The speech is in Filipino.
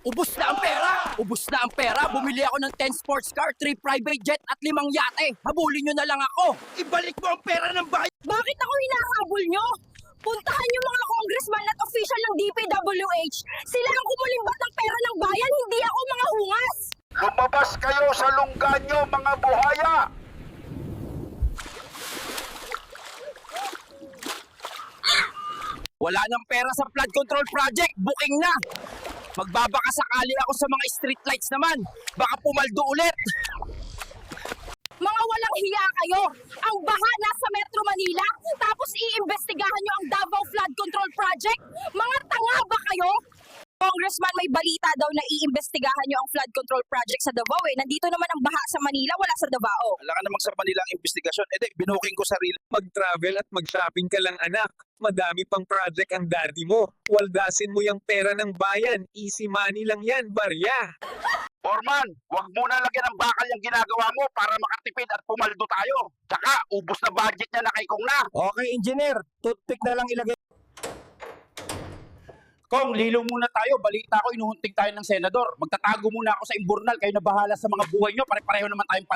Ubus na ang pera! Ubus na ang pera! Bumili ako ng 10 sports car, 3 private jet at 5 yate. Habulin nyo na lang ako! Ibalik mo ang pera ng bayan! Bakit ako hinahabol nyo? Puntahan yung mga congressman at official ng DPWH. Sila ang kumulimbat ng pera ng bayan, hindi ako mga hungas! Lumabas kayo sa lungga nyo, mga buhaya! Wala nang pera sa flood control project! Booking na! Magbabaka sakali ako sa mga street lights naman! Baka pumaldo ulit! Mga walang hiya kayo! Ang baha nasa Metro Manila, tapos iimbestigahan nyo ang Davao Flood Control Project? Mga tanga ba kayo? Congressman, may balita daw na iimbestigahan nyo ang flood control project sa Davao eh. Nandito naman ang baha sa Manila, wala sa Davao. Wala ka namang sa Manila ang investigasyon. Binuking ko sarili. Mag-travel at mag-shopping ka lang anak. Madami pang project ang daddy mo. Waldasin mo yung pera ng bayan. Easy money lang yan, barya. Foreman, huwag muna lagyan ng bakal yung ginagawa mo para makatipid at pumaldo tayo. Tsaka, ubos na budget niya na kay Kong na. Okay, engineer. Toothpick na lang ilagay. Kong, lilo muna tayo. Balita ko, inuhunting tayo ng senador. Magtatago muna ako sa imburnal. Kayo na bahala sa mga buhay nyo. Pare-pareho naman tayong